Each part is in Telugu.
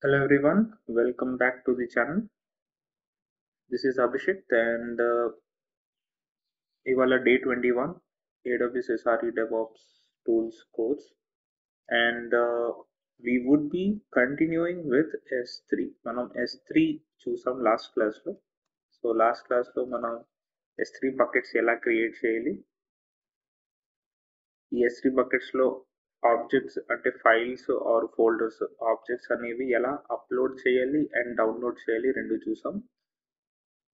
Hello everyone, welcome back to the channel. This is Abhishek and ఇవాళ day 21 AWS SRE DevOps tools course and we would be continuing with S3. మనం S3 చూసాం లాస్ట్ క్లాస్లో. సో లాస్ట్ క్లాస్లో మనం S3 బకెట్స్ ఎలా క్రియేట్ చేయాలి, ఈ S3 బకెట్స్లో ఆబ్జెక్ట్స్ అంటే ఫైల్స్ ఆర్ ఫోల్డర్స్ ఆబ్జెక్ట్స్ అనేవి ఎలా అప్లోడ్ చేయాలి అండ్ డౌన్లోడ్ చేయాలి రెండు చూసాం.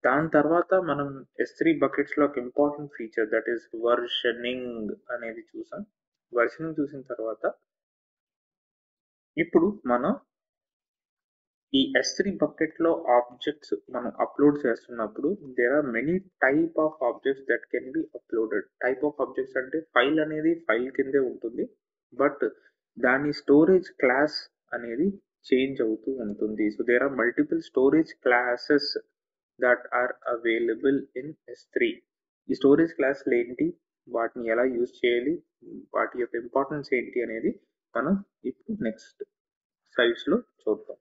దాని తర్వాత మనం S3 బకెట్స్లో ఒక important feature that is versioning అనేది చూసాం. వర్షనింగ్ చూసిన తర్వాత ఇప్పుడు మనం ఈ S3 బకెట్లో ఆబ్జెక్ట్స్ మనం అప్లోడ్ చేస్తున్నప్పుడు there are many type of objects that can be uploaded. Type of objects అంటే ఫైల్ అనేది ఫైల్ కిందే ఉంటుంది, బట్ దాని స్టోరేజ్ క్లాస్ అనేది చేంజ్ అవుతూ ఉంటుంది. So there are multiple storage classes that are available in S3. ఈ స్టోరేజ్ క్లాసులు ఏంటి, వాటిని ఎలా యూజ్ చేయాలి, వాటి యొక్క ఇంపార్టెన్స్ ఏంటి అనేది మనం ఇప్పుడు నెక్స్ట్ స్లైడ్స్లో చూద్దాం.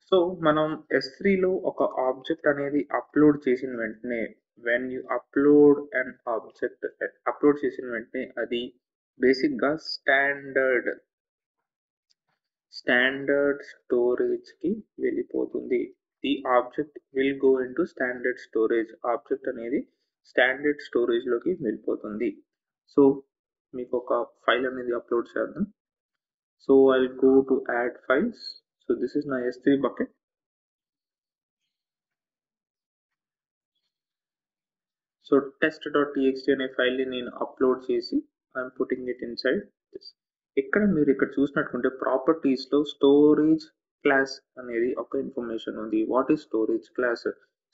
సో మనం S3లో ఒక ఆబ్జెక్ట్ అనేది అప్లోడ్ చేసిన వెంటనే when you upload and object upload చేసిన వెంటనే అది బేసిక్గా స్టాండర్డ్ స్టోరేజ్కి వెళ్ళిపోతుంది. The object will go into standard storage. Object అనేది స్టాండర్డ్ స్టోరేజ్లోకి వెళ్ళిపోతుంది. సో మీకు ఒక ఫైల్ అనేది అప్లోడ్ చేద్దాం. So I go to add files. So this is my S3 bucket. So test.txt అనే ఫైల్ని నేను అప్లోడ్ చేసి I'm putting it inside this. మీరు ఇక్కడ చూసినట్టుంటే ప్రాపర్టీస్లో స్టోరేజ్ క్లాస్ అనేది ఒక ఇన్ఫర్మేషన్ ఉంది. What is storage class?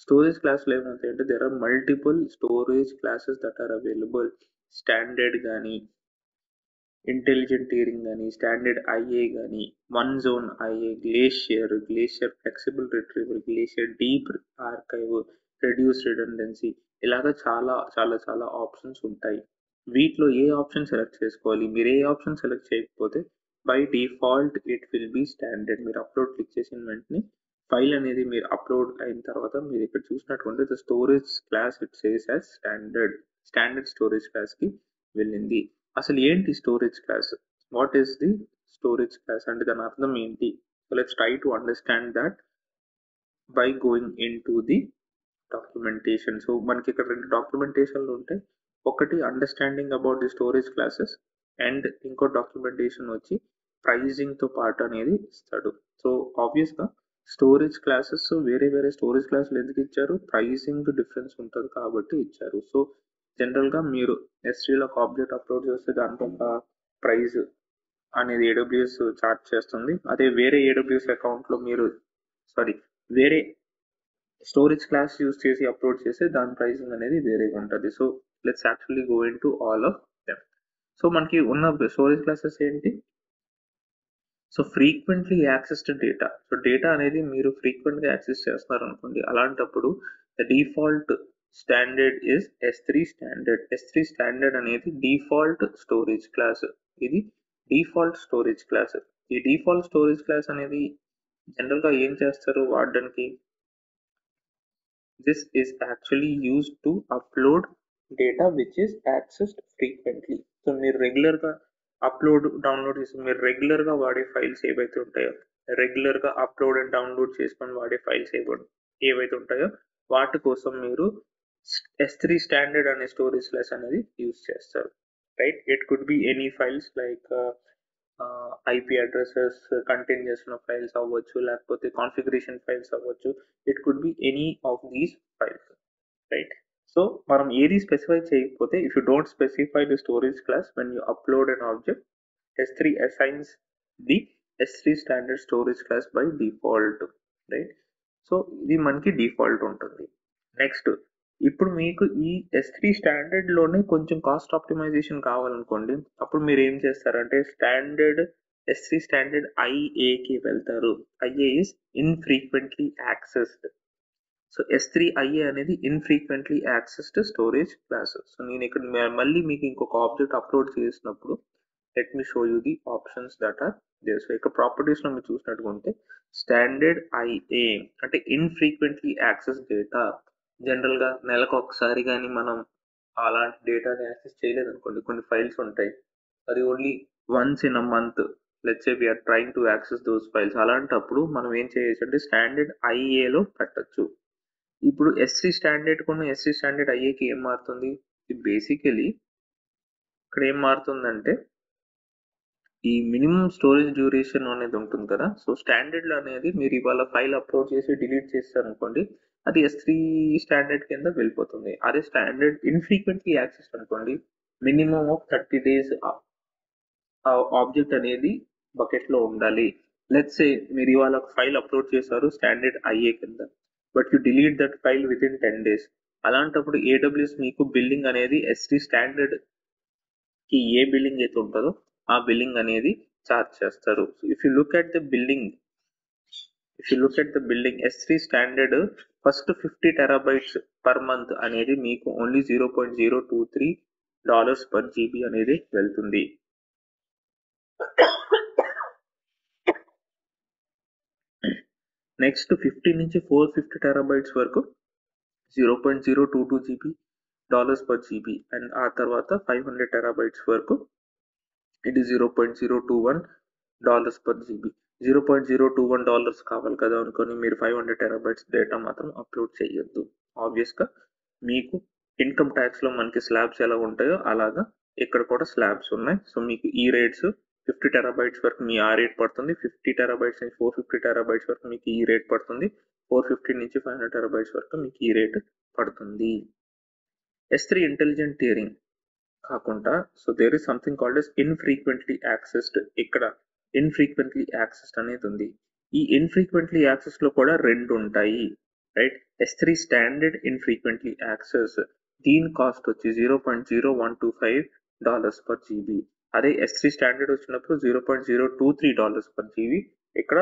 Storage క్లాస్లో ఏమవుతాయంటే there are multiple storage classes that are available. Standard కానీ, ఇంటెలిజెంట్ టియరింగ్ కానీ, స్టాండర్డ్ ఐఏ కానీ, one zone IA, glacier flexible retriever, glacier deep archive, reduce redundancy, ఇలాగ చాలా చాలా చాలా ఆప్షన్స్ ఉంటాయి. వీటిలో ఏ ఆప్షన్ సెలెక్ట్ చేసుకోవాలి? మీరు ఏ ఆప్షన్ సెలెక్ట్ చేయకపోతే by default it will B standard. మీరు అప్లోడ్ క్లిక్ చేసిన వెంటనే ఫైల్ అనేది మీరు అప్లోడ్ అయిన తర్వాత మీరు ఇక్కడ చూసినటువంటి the storage class it says as standard storage క్లాస్కి వెళ్ళింది. అసలు ఏంటి storage class? What is the storage class అంటే దాని అర్థం ఏంటి? So let's try to understand that by going in to the documentation. So మనకి ఇక్కడ రెండు డాక్యుమెంటేషన్లు ఉంటాయి. ఒకటి understanding about the storage classes and ఇంకో డాక్యుమెంటేషన్ వచ్చి ప్రైజింగ్తో పాటు అనేది ఇస్తాడు. సో ఆబ్వియస్గా స్టోరేజ్ క్లాసెస్ వేరే వేరే స్టోరేజ్ క్లాసులు ఎందుకు ఇచ్చారు? ప్రైజింగ్ డిఫరెన్స్ ఉంటుంది కాబట్టి ఇచ్చారు. సో జనరల్గా మీరు S3లో ఒక ఆబ్జెక్ట్ అప్లోడ్ చేస్తే దానికి ఒక ప్రైజ్ అనేది AWS చార్జ్ చేస్తుంది. అదే వేరే AWS అకౌంట్లో మీరు వేరే స్టోరేజ్ క్లాస్ యూజ్ చేసి అప్లోడ్ చేస్తే దాని ప్రైసింగ్ అనేది వేరేగా ఉంటుంది. So let's actually go in to all of them. So మనకి ఉన్న స్టోరేజ్ క్లాసెస్ ఏంటి? So frequently accessed data. So data అనేది మీరు ఫ్రీక్వెంట్గా యాక్సెస్ చేస్తున్నారు అనుకోండి, అలాంటప్పుడు the default standard is S3 standard. S3 standard అనేది డిఫాల్ట్ స్టోరేజ్ క్లాస్. ఇది డిఫాల్ట్ స్టోరేజ్ క్లాస్. ఈ డిఫాల్ట్ స్టోరేజ్ క్లాస్ అనేది జనరల్గా ఏం చేస్తారు వాడడానికి? This is actually used to upload data which is accessed frequently. So మీరు రెగ్యులర్గా అప్లోడ్ డౌన్లోడ్ చేసి మీరు రెగ్యులర్గా వాడే ఫైల్స్ ఏవైతే ఉంటాయో, రెగ్యులర్గా అప్లోడ్ అండ్ డౌన్లోడ్ చేసుకొని వాడే ఫైల్స్ ఏవైతే ఉంటాయో వాటి కోసం మీరు S3 స్టాండర్డ్ అనే స్టోరేజ్ క్లాస్ అనేది యూజ్ చేస్తారు. Right, it could be any files like IP addresses contain చేస్తున్న ఫైల్స్ అవ్వచ్చు, లేకపోతే కాన్ఫిగరేషన్ ఫైల్స్ అవ్వచ్చు. It could be any of these files. Right, so మనం ఏది స్పెసిఫై చేయకపోతే if you don't specify the storage class when you upload an object, S3 assigns the S3 standard storage class by default. Right, so ఇది మనకి డిఫాల్ట్ ఉంటుంది. నెక్స్ట్, ఇప్పుడు మీకు ఈ S3 స్టాండర్డ్లోనే కొంచెం కాస్ట్ ఆప్టిమైజేషన్ కావాలనుకోండి, అప్పుడు మీరు ఏం చేస్తారంటే S3 స్టాండర్డ్ ఐఏకి వెళ్తారు. IA is infrequently accessed. So S3 IA అనేది infrequently accessed storage class. So నేను ఇక్కడ మళ్ళీ మీకు ఇంకొక ఆబ్జెక్ట్ అప్లోడ్ చేసినప్పుడు let me show you the options that are there. So ఇక్కడ ప్రాపర్టీస్ లో మీరు చూసినట్టుకుంటే స్టాండర్డ్ IA అంటే ఇన్ఫ్రీక్వెంట్లీ యాక్సెస్ డేటా. జనరల్ గా నెలకు ఒకసారి కానీ మనం అలాంటి డేటాని యాక్సెస్ చేయలేదు అనుకోండి, కొన్ని ఫైల్స్ ఉంటాయి, అది only once in a month let's say we're trying to access those files. అలాంటప్పుడు మనం ఏం చేయొచ్చు అంటే స్టాండర్డ్ ఐఏలో పెట్టచ్చు. ఇప్పుడు S3 స్టాండర్డ్ కొన్ని S3 స్టాండర్డ్ ఐఏకి ఏం మారుతుంది? బేసికలీ ఇక్కడ ఏం మారుతుందంటే ఈ మినిమం స్టోరేజ్ డ్యూరేషన్ అనేది ఉంటుంది కదా. సో స్టాండర్డ్ లో అనేది మీరు ఇవాళ ఫైల్ అప్లోడ్ చేసి డిలీట్ చేస్తారు అనుకోండి, అది S3 స్టాండర్డ్ కింద వెళ్ళిపోతుంది. అదే స్టాండర్డ్ ఇన్ఫ్రీక్వెంట్లీ యాక్సెస్ అనుకోండి, మినిమం ఆఫ్ 30 days ఆబ్జెక్ట్ అనేది బకెట్ లో ఉండాలి. లెట్స్ సే మీరు ఇవాళ ఫైల్ అప్లోడ్ చేశారు స్టాండర్డ్ ఐఏ కింద, but you delete that file with in 10 days. అలాంటప్పుడు AWS మీకు బిల్లింగ్ అనేది S3 స్టాండర్డ్ కి ఏ బిల్లింగ్ అయితే ఉంటుందో ఆ బిల్లింగ్ అనేది చార్జ్ చేస్తారు. If you look at the billing S3 standard first 50 terabytes per month అనేది మీకు ఓన్లీ $0.023 per GB అనేది వెళ్తుంది. నెక్స్ట్ 50 నుంచి 450 terabytes వరకు $0.022 per GB, అండ్ ఆ తర్వాత 500 terabytes వరకు ఇది $0.021 per GB. $0.021 కావాలి కదా అనుకొని మీరు 500 terabytes డేటా మాత్రం అప్లోడ్ చేయొద్దు. ఆబ్వియస్గా మీకు ఇన్కమ్ ట్యాక్స్ లో మనకి స్లాబ్స్ ఎలా ఉంటాయో అలాగా ఇక్కడ కూడా స్లాబ్స్ ఉన్నాయి. సో మీకు ఈ రేట్స్ 50 terabytes వరకు మీ ఆ రేట్ పడుతుంది, 50 terabytes నుంచి 450 terabytes వరకు మీకు ఈ రేట్ పడుతుంది, 450 నుంచి 500 terabytes వరకు మీకు ఈ రేట్ పడుతుంది. S3 ఇంటెలిజెంట్ టియరింగ్ కాకుండా so there is something called S infrequently accessed. ఇక్కడ ఇన్ఫ్రీక్వెంట్లీ యాక్సెస్డ్ అనేది ఉంది. ఈ ఇన్ఫ్రీక్వెంట్లీ యాక్సెస్ లో కూడా రెండు ఉంటాయి, right? S3 standard infrequently access, దీని కాస్ట్ వచ్చి $0.0125 per GB. అదే S3 స్టాండర్డ్ వచ్చినప్పుడు $0.023 per GB. ఇక్కడ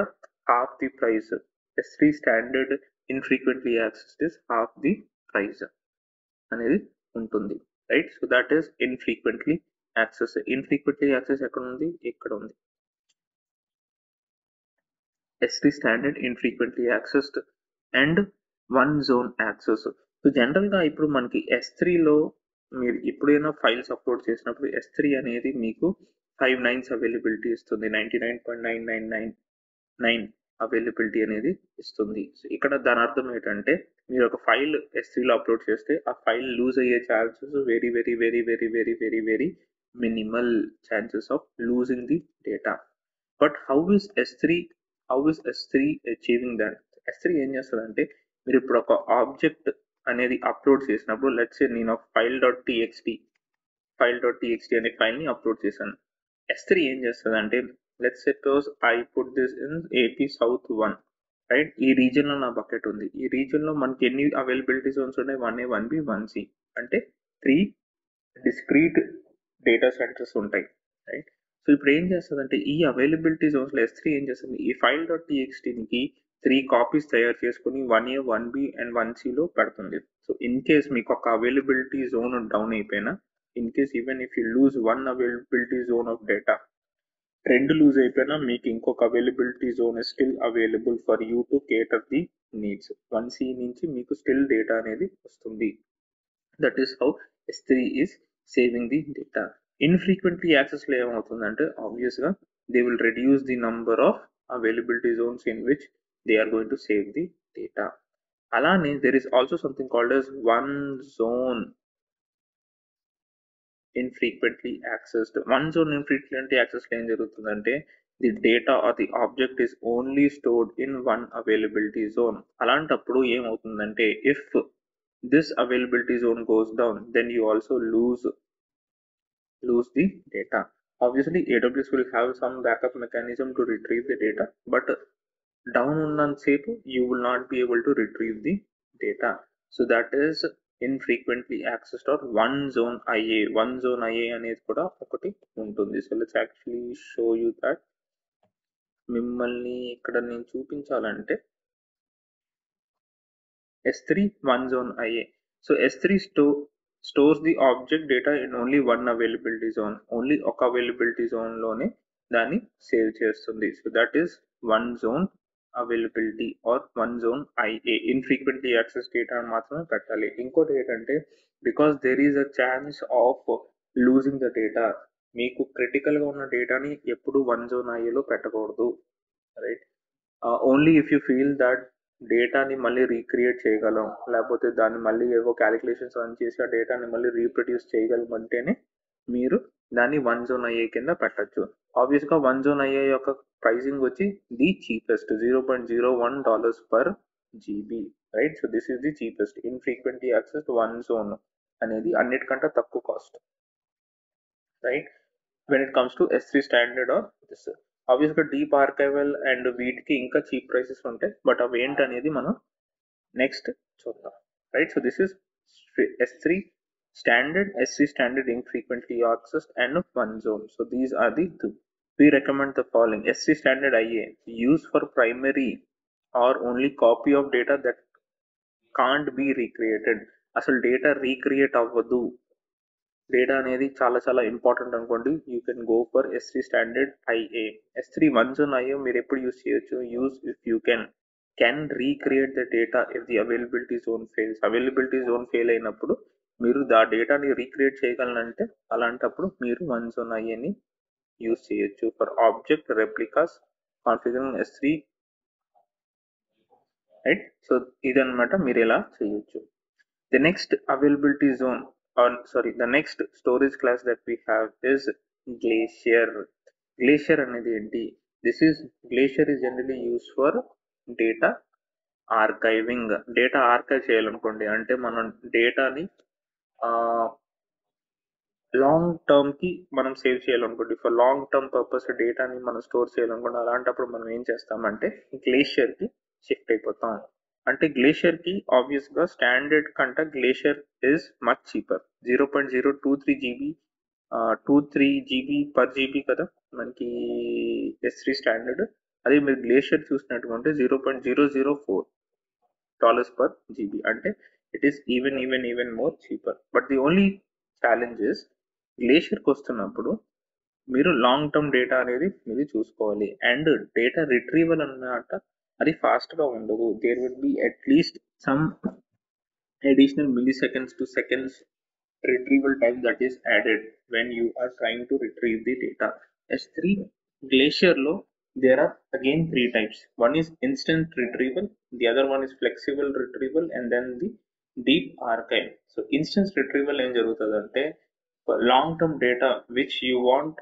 half the price. S3 standard infrequently access is half the price అనేది ఉంటుంది, right? So that is infrequently access. Infrequently access ఎక్కడ ఉంది? ఇక్కడ ఉంది. S3 standard infrequently accessed and one zone access. So general గా ఇప్పుడు మనకి S3లో మీరు ఎప్పుడైనా ఫైల్స్ అప్లోడ్ చేసినప్పుడు S3 అనేది మీకు 5 nines అవైలబిలిటీ ఇస్తుంది, 99.9999 అవైలబిలిటీ అనేది ఇస్తుంది. సో ఇక్కడ దాని అర్థం ఏంటంటే మీరు ఒక ఫైల్ S3లో అప్లోడ్ చేస్తే ఆ ఫైల్ లూజ్ అయ్యే chances very very very very very very very minimal chances of losing the data. But how is S3 achieving that? S3 ఏం చేస్తుందంటే మీరు ఇప్పుడు ఒక ఆబ్జెక్ట్ అనేది అప్లోడ్ చేసినప్పుడు లెట్స్ సే నేను ఒక file.txt అనే ఫైల్ ని అప్లోడ్ చేశాను. S3 ఏం చేస్తుందంటే let's suppose I put this in AP South 1, right? ఈ రీజన్ లో నా బకెట్ ఉంది. ఈ రీజన్ లో మనకి ఎన్ని అవైలబిలిటీ జోన్స్ ఉన్నాయి? 1A 1B 1C అంటే 3 డిస్క్రీట్ డేటా సెంటర్స్ ఉంటాయి, రైట్? సో ఇప్పుడు ఏం చేస్తుందంటే ఈ అవైలబిలిటీ జోన్స్ లో S3 ఏం చేస్తుంది, ఈ file.txt కి 3 కాపీస్ తయారు చేసుకుని 1A 1B అండ్ 1C లో పెడుతుంది. సో ఇన్ కేస్ మీకు ఒక అవైలబిలిటీ జోన్ డౌన్ అయిపోయినా, in case even if you lose one availability zone of data, రెండు లూజ్ అయిపోయినా మీకు ఇంకొక availability zone still available for you to cater the needs. 1C నుంచి మీకు స్టిల్ డేటా అనేది వస్తుంది. That is how S3 is saving the data. Infrequently access లో ఏమవుతుందంటే ఆబ్వియస్ గా they will reduce the number of availability zones in which they are going to save the data. అలానే there is also something called as one zone infrequently accessed. One zone infrequently accessed ఏం జరుగుతుందంటే the data or the object is only stored in one availability zone. అలాంటప్పుడు ఏమవుతుందంటే if this availability zone goes down, then you also lose the data. Obviously AWS will have some backup mechanism to retrieve the data, but down ఉన్నంతసేపు you will not be able to retrieve the data. So that is infrequently accessed or one zone IA అనేది కూడా ఒకటి ఉంటుంది. So let's actually show you that. మిమ్మల్ని ఇక్కడ నేను చూపించాలంటే S3 one zone IA. So S3 stores the object data in only one availability zone. Only ఒక అవైలబిలిటీ జోన్లోనే దాన్ని సేవ్ చేస్తుంది. So that is one zone availability or one zone IA. Infrequently access data మాత్రమే పెట్టాలి. ఇంకోటి ఏంటంటే because there is a chance of losing the data, మీకు క్రిటికల్గా ఉన్న డేటాని ఎప్పుడు వన్ జోన్ ఐఏలో పెట్టకూడదు, right? Only if you feel that డేటాని మళ్ళీ రీక్రియేట్ చేయగలం, లేకపోతే దాన్ని మళ్ళీ ఏవో క్యాలిక్యులేషన్స్ రన్ చేసి ఆ డేటాని మళ్ళీ రీప్రొడ్యూస్ చేయగలమంటేనే మీరు దాన్ని వన్ జోన్ ఐఏ కింద పెట్టచ్చు. ఆబ్వియస్గా వన్ జోన్ ఐఏ యొక్క ప్రైసింగ్ వచ్చి the cheapest $0.01 per GB, right? So this is the cheapest. Infrequently access one zone అనేది అన్నిటికంటే తక్కువ cost, right? When it comes to S3 standard are this, ఆబ్వియస్గా డీప్ ఆర్కైవల్ అండ్ వీటికి ఇంకా చీప్ ప్రైసెస్ ఉంటాయి, బట్ అవి ఏంటనేది మనం నెక్స్ట్ చూద్దాం, right? So this is S3 standard infrequently accessed and one zone. So these are the two. We recommend the following: S3 standard IA used for primary or only copy of data that can't be recreated. అసలు డేటా రీక్రియేట్ అవ్వదు, డేటా అనేది చాలా చాలా ఇంపార్టెంట్ అనుకోండి, you can go for S3 standard IA. S3 one zone IA మీరు ఎప్పుడు యూస్ చేయొచ్చు? Use if you can recreate the data if the availability zone fails. Availability zone fail అయినప్పుడు మీరు ఆ డేటాని రీక్రియేట్ చేయగలనంటే అలాంటప్పుడు మీరు వన్ జోన్ ఐఏని యూస్ చేయొచ్చు for object replicas configuring S3, right? So ఇదన్నమాట, మీరు ఎలా చేయొచ్చు. The next availability zone, the next storage class that we have is Glacier. Glacier అనేది ఏంటి? Glacier is generally used for data archiving. Data archive చేయాలనుకోండి, అంటే మనం డేటాని లాంగ్ టర్మ్కి మనం సేవ్ చేయాలనుకోండి, ఫర్ లాంగ్ టర్మ్ పర్పస్ డేటాని మనం స్టోర్ చేయాలనుకోండి, అలాంటప్పుడు మనం ఏం చేస్తామంటే గ్లేషియర్కి షిఫ్ట్ అయిపోతాం. అంటే గ్లేషియర్కి ఆబ్వియస్గా స్టాండర్డ్ కంటే glacier is much cheaper. 0.023 GB per GB కదా మనకి S3 స్టాండర్డ్. అదే మీరు గ్లేషియర్ చూసినట్టుకుంటే $0.004 పర్ జీబీ, అంటే it is even more cheaper. But the only challenge is గ్లేషియర్కి వస్తున్నప్పుడు మీరు లాంగ్ టర్మ్ డేటా అనేది మీరు చూసుకోవాలి, అండ్ డేటా రిట్రీవల్ అన్నమాట అది ఫాస్ట్గా ఉండదు. There would be at least some additional milliseconds to seconds retrieval time that is added when you are trying to retrieve the data. S3 Glacier lo there are again three types. One is instant retrieval, the other one is flexible retrieval, and then the deep archive. So instant retrieval em jarugutadante for long term data which you want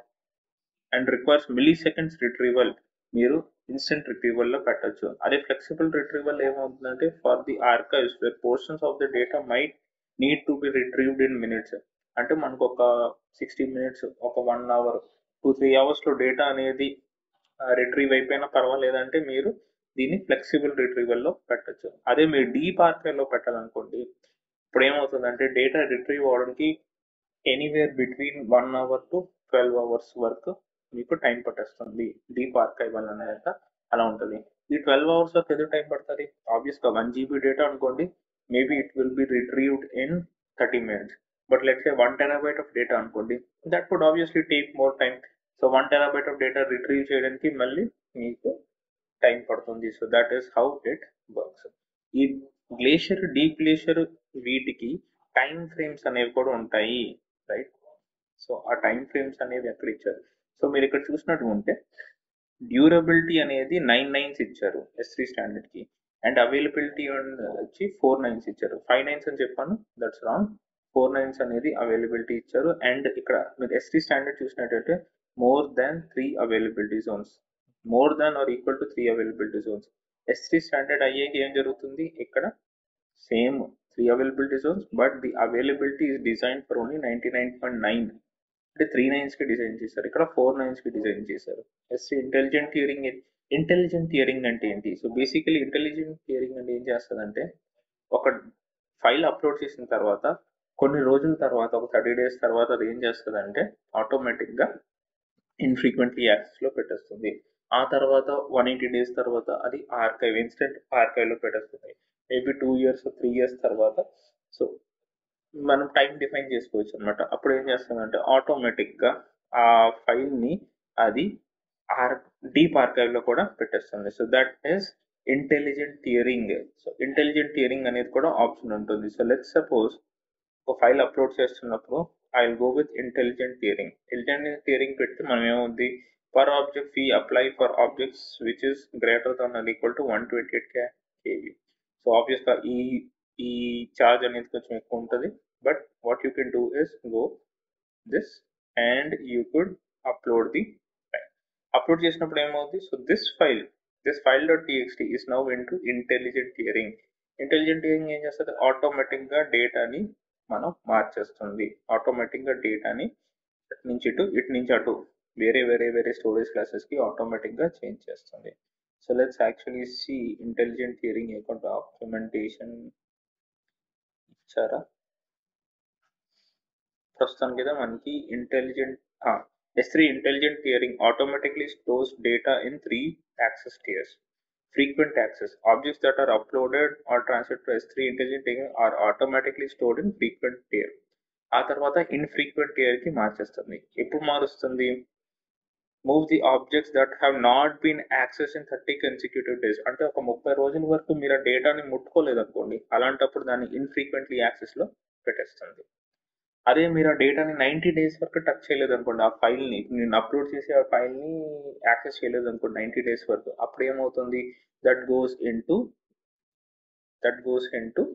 and requires milliseconds retrieval మీరు ఇన్స్టెంట్ రిట్రీవల్ లో పెట్టచ్చు. అదే ఫ్లెక్సిబుల్ రిట్రీవల్ ఏమవుతుందంటే for the archives where portions of the data might need to be retrieved in minutes. అంటే మనకు ఒక 60 minutes, ఒక 1 hour, 2-3 hours లో డేటా అనేది రిట్రీవ్ అయిపోయినా పర్వాలేదంటే మీరు దీన్ని ఫ్లెక్సిబుల్ రిట్రీవల్ లో పెట్టచ్చు. అదే మీరు డీప్ ఆర్కైవ్ లో పెట్టాలనుకోండి, ఇప్పుడు ఏమవుతుందంటే డేటా రిట్రీవ్ అవడానికి anywhere between 1 hour to 12 hours వరకు మీకు టైం పట్టేస్తుంది. డీప్ ఆర్కైవ్ అనేది అలా ఉంటుంది. ఈ 12 hours వరకు ఎందుకు టైం పడుతుంది? ఆబ్వియస్గా 1 GB డేటా అనుకోండి, maybe it will be retrieved in 30 minutes. But let's say 1 TB of data అనుకోండి, that would obviously take more time. So 1 TB of data retrieve చేయడానికి మళ్ళీ మీకు టైం పడుతుంది. So that is how it works. ఈ గ్లేషియర్, డీప్ గ్లేషియర్ వీటికి టైం ఫ్రేమ్స్ అనేవి కూడా ఉంటాయి, రైట్? సో ఆ టైం ఫ్రేమ్స్ అనేవి ఎక్కడ ఇచ్చారు? సో మీరు ఇక్కడ చూసినట్టు ఉంటే డ్యూరబిలిటీ అనేది 9 nines ఇచ్చారు S3 స్టాండర్డ్కి, అండ్ అవైలబిలిటీ వచ్చి 4 nines ఇచ్చారు. 5 nines అని చెప్పాను, దట్స్ రాంగ్. 4 nines అనేది అవైలబిలిటీ ఇచ్చారు. అండ్ ఇక్కడ మీరు S3 స్టాండర్డ్ చూసినట్టయితే more than 3 availability zones, more than or equal to 3 availability zones. S3 standard అయ్యేకి ఏం జరుగుతుంది? ఇక్కడ same 3 availability zones, but the availability is design for only 99.9. అంటే 3 nines కి డిజైన్ చేశారు, ఇక్కడ 4 nines కి డిజైన్ చేశారు. ఇంటెలిజెంట్ టియరింగ్ అంటే ఏంటి? సో బేసికలీ ఇంటెలిజెంట్ టియరింగ్ అంటే ఏం చేస్తుందంటే ఒక ఫైల్ అప్లోడ్ చేసిన తర్వాత కొన్ని రోజుల తర్వాత, ఒక 30 days తర్వాత అది ఏం చేస్తుందంటే ఆటోమేటిక్గా ఇన్ఫ్రీక్వెంట్లీ యాక్సెస్లో పెట్టేస్తుంది. ఆ తర్వాత 180 days తర్వాత అది ఇన్స్టెంట్ ఆర్కైవ్లో పెట్టేస్తుంది. మేబీ 2 years 3 years తర్వాత. సో మనం టైం డిఫైన్ చేసుకోవచ్చు అనమాట. అప్పుడు ఏం చేస్తుందంటే ఆటోమేటిక్గా ఆ ఫైల్ని అది డీప్ ఆర్కైవ్లో కూడా పెట్టేస్తుంది. So that is intelligent tearing. So intelligent tearing అనేది కూడా ఆప్షన్ ఉంటుంది. సో లెట్స్ సపోజ్ ఒక ఫైల్ అప్లోడ్ చేస్తున్నప్పుడు I will go with intelligent tearing. Intelligent tearing పెడితే మనం ఏమవుద్ది, per object fee apply for objects which is greater than or equal to 128 KB. So ఆబ్వియస్గా ఈ చార్జ్ అనేది కొంచెం ఎక్కువ ఉంటుంది. But what you can do is go this and you could upload the file. Upload చేసినప్పుడు ఏమవుతుంది, so this file dot TXT is now into intelligent tearing. Intelligent tearing ఏం చేస్తుంది, ఆటోమేటిక్గా డేటాని మనం మార్చేస్తుంది. ఆటోమేటిక్గా డేటాని ఇటు నుంచి అటు వేరే స్టోరేజ్ క్లాసెస్కి ఆటోమేటిక్గా చేంజ్ చేస్తుంది. So let's actually see intelligent tearing యొక్క డాక్యుమెంటేషన్ ఇచ్చారా. ప్రస్తుతానికి అయితే మనకి S3 intelligent tearing automatically stores data in 3 access tiers. Frequent access objects that are uploaded or transferred to S3 intelligent tiering are automatically stored in frequent tier. ఆ తర్వాత ఇన్ఫ్రీక్వెంట్ టియర్ కి మార్చేస్తుంది. ఎప్పుడు మారుస్తుంది, move the objects that have not been access in 30 consecutive days. అంటే ఒక 30 రోజుల వరకు మీరు ఆ డేటాని ముట్టుకోలేదు అనుకోండి, అలాంటప్పుడు దాన్ని ఇన్ఫ్రీక్వెంట్లీ యాక్సెస్ లో పెట్టేస్తుంది. అదే మీరు ఆ డేటాని 90 డేస్ వరకు టచ్ చేయలేదు అనుకోండి, ఆ ఫైల్ని నేను అప్లోడ్ చేసి ఆ ఫైల్ని యాక్సెస్ చేయలేదు అనుకోండి 90 డేస్ వరకు, అప్పుడు ఏమవుతుంది, that goes into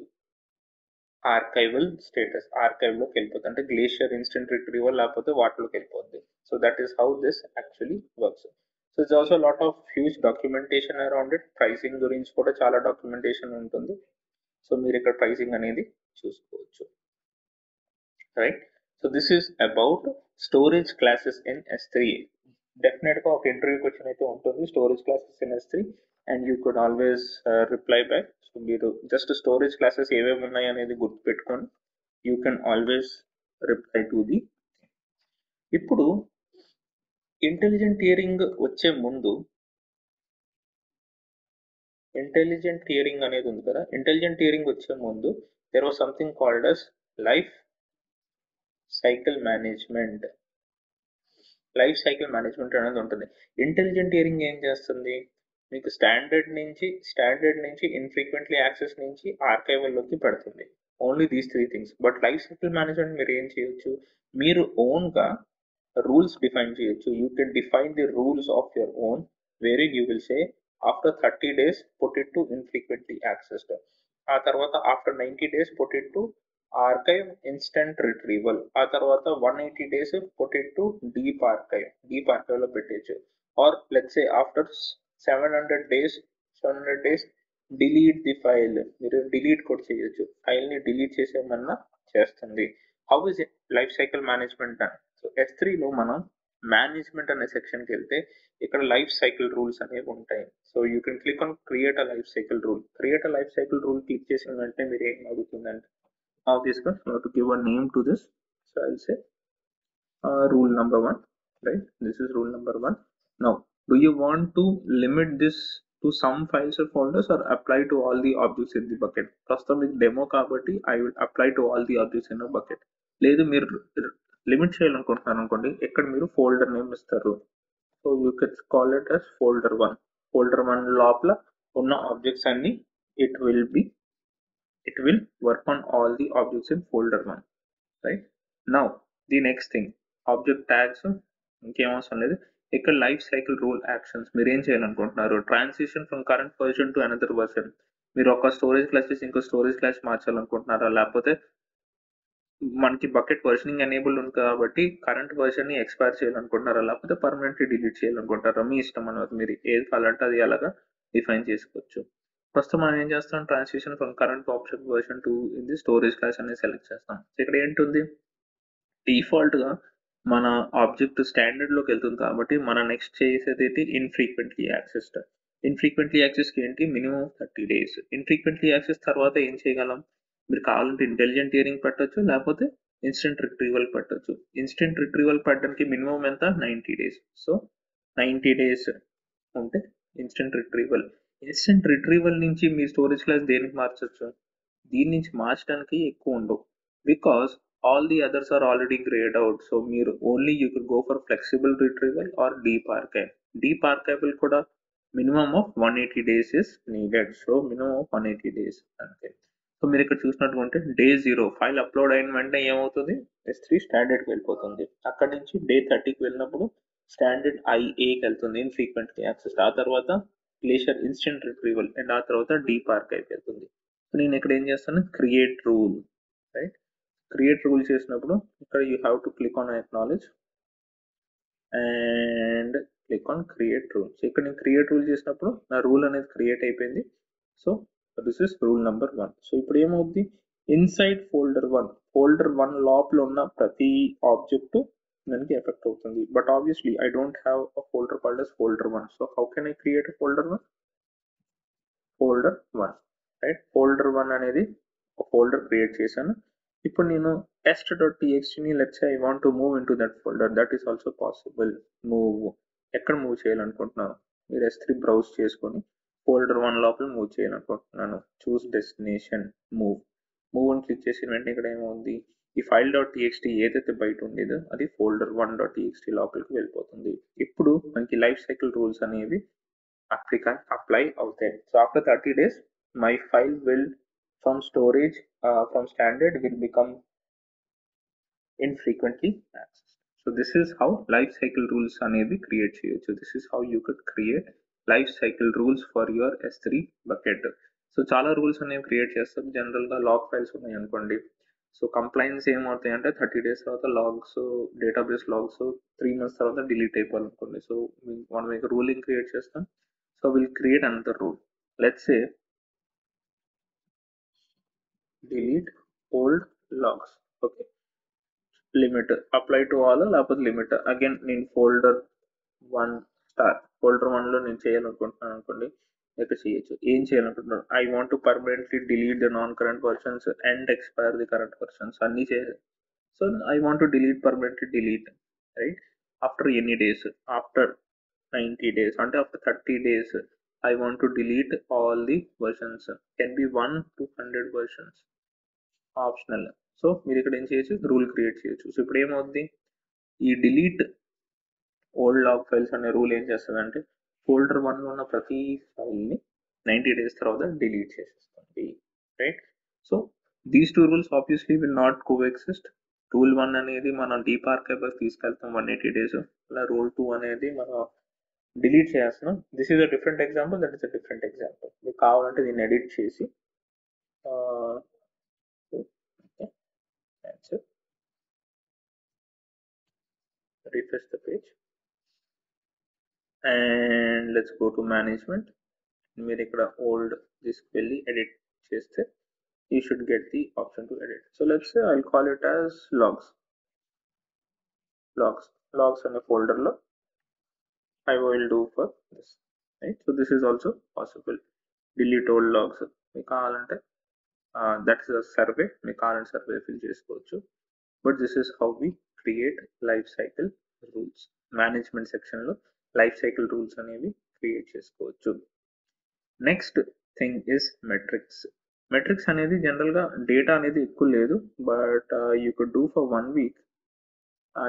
archival status. ఆర్కైవ్లోకి వెళ్ళిపోతుంది, అంటే గ్లేషియర్ ఇన్స్టెంట్ రిట్రీవల్ లేకపోతే వాటిలోకి వెళ్ళిపోద్ది. So that is how this actually works. So it's also lot of huge documentation around it. Pricing గురించి కూడా చాలా డాక్యుమెంటేషన్ ఉంటుంది. సో మీరు ఇక్కడ ప్రైసింగ్ అనేది చూసుకోవచ్చు, right. So this is about storage classes in S3. డెఫినెట్గా ఒక ఇంటర్వ్యూ క్వశ్చన్ అయితే ఉంటుంది, storage classes in S3, and you could always reply back. So మీరు జస్ట్ స్టోరేజ్ క్లాసెస్ ఏమేమి ఉన్నాయి అనేది గుర్తుపెట్టుకొని you can always reply to the. ఇప్పుడు ఇంటెలిజెంట్ టియరింగ్ వచ్చే ముందు, ఇంటెలిజెంట్ టియరింగ్ అనేది ఉంది కదా, ఇంటెలిజెంట్ టియరింగ్ వచ్చే ముందు there was something called as life cycle management. Life cycle management అనేది ఉంటుంది. ఇంటెలిజెంట్ టియరింగ్ ఏం చేస్తుంది, మీకు స్టాండర్డ్ నుంచి ఇన్ఫ్రీక్వెంట్లీ యాక్సెస్ నుంచి ఆర్కైవల్లోకి పెడుతుంది. Only these 3 things. But life cycle management మీరు ఏం చేయొచ్చు, మీరు ఓన్గా రూల్స్ డిఫైన్ చేయొచ్చు. You can define the rules of your own, where you will say after 30 days put it to infrequently accessed, ఆ తర్వాత after 90 days put it to archive instant retrieval, ఆ తర్వాత 180 days put it to deep archive లో పెట్టేయచ్చు. Or let's say after 700 days delete the file, మీరు డిలీట్ కూడా చేయొచ్చు, ఫైల్ ని డిలీట్ చేసేమన్నా చేస్తుంది. How is it life cycle management అని. సో S3లో మనం మేనేజ్మెంట్ అనే సెక్షన్కి వెళ్తే ఇక్కడ లైఫ్ సైకిల్ రూల్స్ అనేవి ఉంటాయి. So you can click on create a life cycle rule. Create a life cycle rule click చేసిన వెంటనే మీరు ఏం అడుగుతుందంటే, obviously you have to give a name to this. So I'll say rule number 1, right? This is rule number 1. Now do you want to limit this to some files or folders or apply to all the objects in the bucket? ప్రస్తుతం మీకు డెమో కాబట్టి I will apply to all the objects in a bucket. లేదు మీరు లిమిట్ చేయాలనుకుంటున్నారు అనుకోండి, ఇక్కడ మీరు ఫోల్డర్ నేమ్ ఇస్తారు. So you can call it as folder 1. folder 1 లోపల ఉన్న ఆబ్జెక్ట్స్ అన్ని it will work on all the objects in folder 1, right? Now the next thing, object tags. ఇంకేం అవసరం లేదు. ఇక్కడ లైఫ్ సైకిల్ రూల్ యాక్షన్స్ మీరు ఏం చేయాలనుకుంటున్నారు, transition from current version to another version. మీరు ఒక స్టోరేజ్ క్లాసెస్ ఇంకో స్టోరేజ్ క్లాస్ మార్చాలనుకుంటున్నారా, లేకపోతే మనకి బకెట్ వర్షనింగ్ ఎనేబుల్ ఉంది కాబట్టి కరెంట్ వర్షన్ ని ఎక్స్పైర్ చేయాలనుకుంటున్నారా, లేకపోతే పర్మనెంట్లీ డిలీట్ చేయాలనుకుంటారా, మీ ఇష్టం అన్నమాట. మీరు ఏది కావాలంటే అది అలాగా డిఫైన్ చేసుకోవచ్చు. ప్రస్తుతం మనం ఏం చేస్తాం, transition from current object version to ఇది స్టోరేజ్ క్లాస్ అనేది సెలెక్ట్ చేస్తాం. ఇక్కడ ఏంటుంది, డిఫాల్ట్ గా మన ఆబ్జెక్ట్ స్టాండర్డ్ లోకి వెళ్తుంది కాబట్టి మన నెక్స్ట్ చేసేది ఏంటి, ఇన్ఫ్రీక్వెంట్లీ యాక్సెస్ కి ఏంటి, మినిమం 30 days. ఇన్ఫ్రీక్వెంట్లీ యాక్సెస్ తర్వాత ఏం చేయగలం, మీరు కావాలంటే ఇంటెలిజెంట్ టియరింగ్ పెట్టొచ్చు, లేకపోతే ఇన్స్టెంట్ రిట్రీవల్ పెట్టొచ్చు. ఇన్స్టెంట్ రిట్రీవల్ పెట్టడానికి మినిమం ఎంత, 90 days. సో 90 days ఉంటే ఇన్స్టెంట్ రిట్రీవల్ నుంచి మీ స్టోరేజ్ క్లాస్ దేనికి మార్చొచ్చు, దీని నుంచి మార్చడానికి ఎక్కువ ఉండవు. because all the others are already grayed out. So మీరు only you could go for flexible retrieval or deep archive. Deep archival కూడా minimum of 180 days is needed. So minimum of 180 days అంతే. సో మీరు ఇక్కడ చూసినట్టుకుంటే డే 0 ఫైల్ అప్లోడ్ అయిన వెంటనే ఏమవుతుంది, S3 స్టాండర్డ్కి వెళ్ళిపోతుంది. అక్కడి నుంచి డే 30కి వెళ్ళినప్పుడు స్టాండర్డ్ IAకి వెళ్తుంది, ఇన్ఫ్రీక్వెంట్లీ యాక్సెస్. ఆ తర్వాత గ్లేషియర్ ఇన్స్టెంట్ రిట్రీవల్ అండ్ ఆ తర్వాత డీప్ ఆర్కైవ్ వెళ్తుంది. సో నేను ఇక్కడ ఏం చేస్తాను, create rule, right. Create rule చేసినప్పుడు ఇక్కడ you have to click on acknowledge and click on create rule. So ఇక్కడ నేను క్రియేట్ రూల్ చేసినప్పుడు నా రూల్ అనేది క్రియేట్ అయిపోయింది. So this is rule number 1. So ఇప్పుడు ఏమవుద్ది, ఇన్సైడ్ ఫోల్డర్ 1, ఫోల్డర్ 1 లోపల ఉన్న ప్రతి ఆబ్జెక్ట్ మనకి ఎఫెక్ట్ అవుతుంది. But obviously I don't have a folder called as folder 1. So how can I create a folder 1? folder 1, right. folder 1 అనేది ఒక ఫోల్డర్ క్రియేట్ చేశాను. ఇప్పుడు నేను test.txt ని let's say I want to move into that folder, that is also possible. Move ఎక్కడ మూవ్ చేయాలనుకుంటున్నాను, మీరు S3 బ్రౌజ్ చేసుకొని ఫోల్డర్ 1 లోపల మూవ్ చేయాలనుకుంటున్నాను. చూస్ డెస్టినేషన్, మూవ్ అని క్లిక్ చేసిన వెంటనే ఇక్కడ ఏమవుతుంది, ఈ file.txt ఏదైతే బయట ఉండేదో అది folder 1.txt లోపలికి వెళ్ళిపోతుంది. ఇప్పుడు మనకి లైఫ్ సైకిల్ రూల్స్ అనేవి అప్లై అవుతాయి. So after 30 days my file will from storage from standard will become infrequently accessed. So this is how life cycle rules అనేవి క్రియేట్ చేయొచ్చు. This is how you could create life cycle rules for your S3 bucket. So చాలా రూల్స్ అనేవి క్రియేట్ చేస్తాం. జనరల్గా లాగ్ ఫైల్స్ ఉన్నాయి అనుకోండి, సో కంప్లైంట్స్ ఏమవుతాయి అంటే 30 days తర్వాత లాగ్స్, డేటాబేస్ లాగ్స్ 3 months తర్వాత డిలీట్ అయిపోవాలనుకోండి. సో మనం ఒక రూలింగ్ క్రియేట్ చేస్తాం. So will create another rule. Let's say delete old logs. Okay, limit apply to all లేకపోతే limit again నేను folder 1 స్టార్ folder 1 లో నేను చేయాలనుకుంటున్నాను అనుకోండి, ఇక్కడ చేయొచ్చు. ఏం చేయాలనుకుంటున్నాను, I want to permanently delete the non current versions and expire the current versions అన్ని చేయాలి. So I want to permanently delete, right, after any days, after 90 days అంటే after 30 days I want to delete all the versions, can be 1 to 100 versions, optional. So మీరు ఇక్కడ ఏం చేయొచ్చు, రూల్ క్రియేట్ చేయొచ్చు. సో ఇప్పుడు ఏమవుద్ది, ఈ డిలీట్ ఓల్డ్ లాగ్ ఫైల్స్ అనే రూల్ ఏం చేస్తుంది అంటే ఫోల్డర్ 1 ఉన్న ప్రతి ఫైల్ని 90 days తర్వాత డిలీట్ చేసేస్తుంది, right. So these two rules obviously will not coexist. Rule 1 అనేది మనం డీప్ ఆర్కైవ్ తీసుకెళ్తాం 180 days, అలా రూల్ 2 అనేది మనం డిలీట్ చేస్తున్నాం. This is a different example, that is a different example. మీకు కావాలంటే దీన్ని ఎడిట్ చేసి answer, refresh the page and let's go to management. మీరు ఇక్కడ old disk వెళ్ళి edit చేస్తే you should get the option to edit. So let's say I'll call it as logs అనే folder లో I will do for this, right. So this is also possible. delete old logs మీకు కావాలంటే that is a survey, మీకు కావాలంటే survey fill చేసుకోవచ్చు. But this is how we create life cycle rules. Management section లో లైఫ్ సైకిల్ రూల్స్ అనేవి క్రియేట్ చేసుకోవచ్చు. నెక్స్ట్ థింగ్ ఇస్ మెట్రిక్స్ అనేది జనరల్ గా డేటా అనేది ఎక్కువ లేదు, but you could do for 1 week.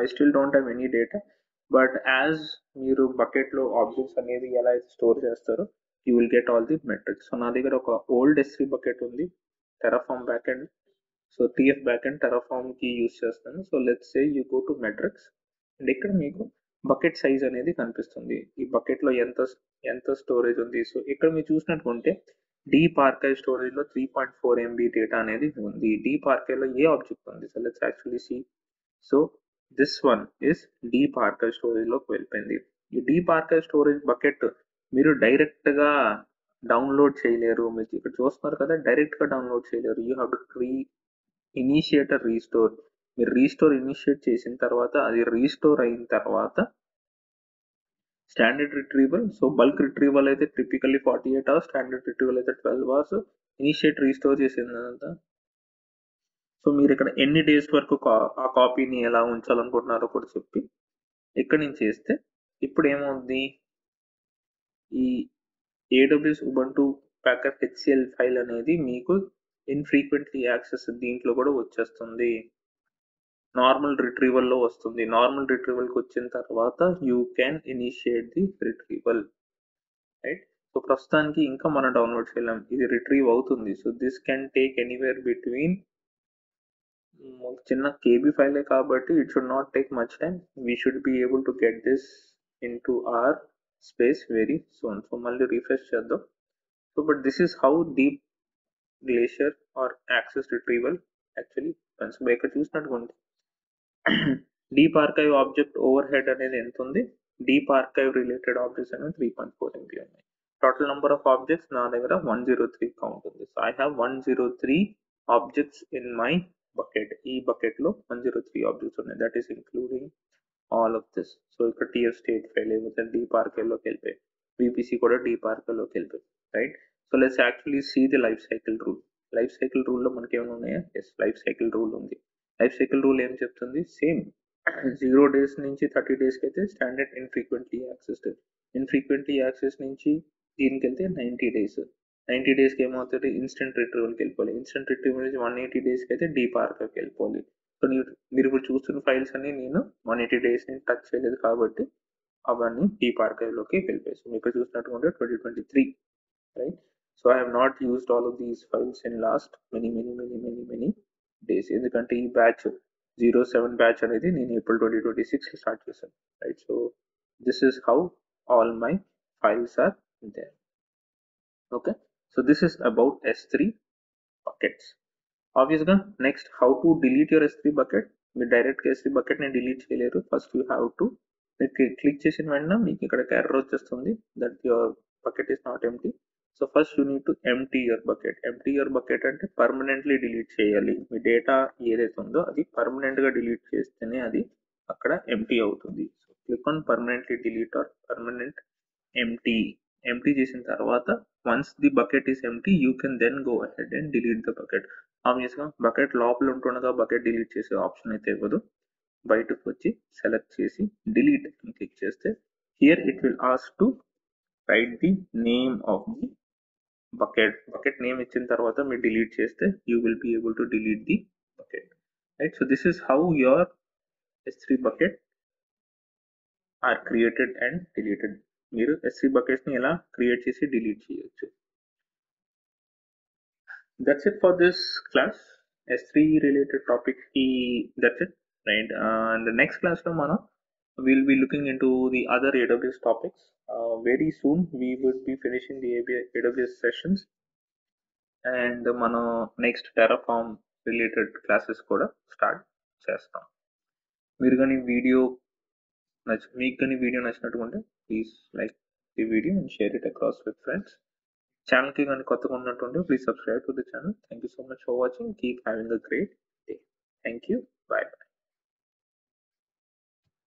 I still don't have any data, but as మీరు బకెట్ లో ఆబ్జెక్ట్స్ అనేది ఎలా అయితే స్టోర్ చేస్తారో you will get all the metrics. So నా దగ్గర ఒక ఓల్డ్ S3 బకెట్ ఉంది, Terraform back end. So TF back end Terraform కి యూస్ చేస్తాను. So let's say you go to metrics and ఇక్కడ మీకు బకెట్ సైజ్ అనేది కనిపిస్తుంది, ఈ బకెట్ లో ఎంత స్టోరేజ్ ఉంది. సో ఇక్కడ మీరు చూసినట్టుకుంటే డీప్ ఆర్కైవ్ స్టోరేజ్ లో 3.4 MB డేటా అనేది ఉంది. డీప్ ఆర్కైవ్ లో ఏ ఆబ్జెక్ట్ ఉంది, so let's actually see. So this one is deep archive storage లోకి వెళ్ళిపోయింది. ఈ డీప్ ఆర్కైవ్ స్టోరేజ్ బకెట్ మీరు డైరెక్ట్ గా డౌన్లోడ్ చేయలేరు. మీరు ఇక్కడ చూస్తున్నారు కదా, డైరెక్ట్ గా డౌన్లోడ్ చేయలేరు. You have to initiate restore. మీరు రీస్టోర్ ఇనిషియేట్ చేసిన తర్వాత అది రీస్టోర్ అయిన తర్వాత standard retrieval. So bulk retrieval అయితే టిపికల్లీ 48 hours, స్టాండర్డ్ రిట్రీవల్ అయితే 12 hours. ఇనిషియేట్ రీస్టోర్ చేసిన తర్వాత సో మీరు ఇక్కడ ఎన్ని డేస్ వరకు ఆ కాపీని ఎలా ఉంచాలనుకుంటున్నారో కూడా చెప్పి ఇక్కడ నుంచి చేస్తే ఇప్పుడు ఏమవుద్ది, ఈ AWS Ubuntu Packer HCL file అనేది మీకు ఇన్ఫ్రీక్వెంట్లీ యాక్సెస్ దీంట్లో కూడా వచ్చేస్తుంది, నార్మల్ రిట్రీవల్ లో వస్తుంది. నార్మల్ రిట్రీవల్ కి వచ్చిన తర్వాత you can initiate the retrieval, right. So ప్రస్తుతానికి ఇంకా మనం డౌన్లోడ్ చేయలేం, ఇది రిట్రీవ్ అవుతుంది. So this can take anywhere between, చిన్న కేబీ ఫైలే కాబట్టి it should not take much time. We should be able to get this in to our space very soon. So మళ్ళీ రిఫ్రెష్ చేద్దాం. So but this is how deep glacier or access retrieval actually runs. ఇక్కడ చూసినట్టుకుంటే deep archive object over head అనేది ఎంత ఉంది, డీప్ ఆర్కైవ్ రిలేటెడ్ ఆబ్జెక్ట్స్ అనేది 3.4 MB ఉన్నాయి. టోటల్ నెంబర్ ఆఫ్ ఆబ్జెక్ట్స్ నా దగ్గర 103 కౌంట్ ఉంది. So I have 103 objects in my bucket. ఈ బకెట్ లో 103 ఆబ్జెక్ట్స్ ఉన్నాయి, that is including all of this. So ఇక్కడ టిఎఫ్ స్టేట్ ఫైల్ ఏమవుతుంది, డీప్ ఆర్కైవ్ లోకి వెళ్ళిపోయి, విపిసి కూడా డీప్ ఆర్కైవ్ లోకి వెళ్ళిపోయి, right. So let's actually see the life cycle rule. Life cycle rule లో మనకి ఏమైనా ఉన్నాయా? ఎస్, లైఫ్ సైకిల్ రూల్ ఉంది. లైఫ్ సైకిల్ రూల్ ఏం చెప్తుంది? సేమ్ 0 days నుంచి 30 days కి అయితే standard infrequently accessed, infrequently access నుంచి దీనికి వెళ్తే 90 days, 90 days కి ఏమవుతుంది, ఇన్స్టెంట్ రిట్రీవల్కి వెళ్ళిపోవాలి. ఇన్స్టెంట్ రిట్రీవల్ నుంచి 180 days కి అయితే డీప్ ఆర్కైవ్కి వెళ్ళిపోవాలి. సో మీరు ఇప్పుడు చూస్తున్న ఫైల్స్ అన్ని నేను 180 days ని టచ్ చేయలేదు కాబట్టి అవన్నీ డీప్ ఆర్కైవ్ లోకి వెళ్ళిపోయాయి. సో ఇక్కడ చూసినట్టుకుంటే 2023, right. So I have not used all of these files in last many days, ఎందుకంటే ఈ బ్యాచ్ 07 బ్యాచ్ అనేది నేను ఏప్రిల్ 2026 స్టార్ట్ చేశాను, right. So this is how all my files are there. Okay, so this is about S3 buckets. ఆబ్వియస్గా next how to delete your S3 bucket. మీరు డైరెక్ట్గా S3 bucket ని డిలీట్ చేయలేరు. First you have to, click చేసిన వెంటనే మీకు ఇక్కడ ఎర్రర్ వచ్చేస్తుంది that your bucket is not empty. So first you need to empty your bucket. Empty your bucket అంటే పర్మనెంట్లీ డిలీట్ చేయాలి. మీ డేటా ఏదైతే ఉందో అది పర్మనెంట్ గా డిలీట్ చేస్తేనే అది అక్కడ ఎంప్టీ అవుతుంది. So click on permanently delete or permanent empty. Empty చేసిన తర్వాత once the bucket is empty you can then go ahead and delete the bucket. ఆబ్వియస్గా బకెట్ లోపల ఉంటుండగా బకెట్ డిలీట్ చేసే ఆప్షన్ అయితే ఇవ్వదు. బయటకు వచ్చి సెలెక్ట్ చేసి డిలీట్ అని క్లిక్ చేస్తే here it will ask to write the name of the bucket. Bucket name ఇచ్చిన తర్వాత మీరు డిలీట్ చేస్తే you will be able to delete the bucket, right. So this is how your S3 bucket are created and deleted. మీరు S3 బకెట్స్ ని ఎలా క్రియేట్ చేసి డిలీట్ చేయొచ్చు. That's it for this class. S3 related topic ki, that's it, right. And the next class lo mana we'll be looking into the other AWS topics. Very soon we would be finishing the AWS sessions and mana next Terraform related classes kuda start chestam. మీరు కానీ వీడియో మీకు కానీ వీడియో నచ్చినట్టుకుంటే please like the video and share it across with friends. ఛానల్కి కానీ కొత్తగా ఉన్నట్టుంటే please subscribe to the channel. Thank you so much for watching. Keep having a great day. Thank you. Bye.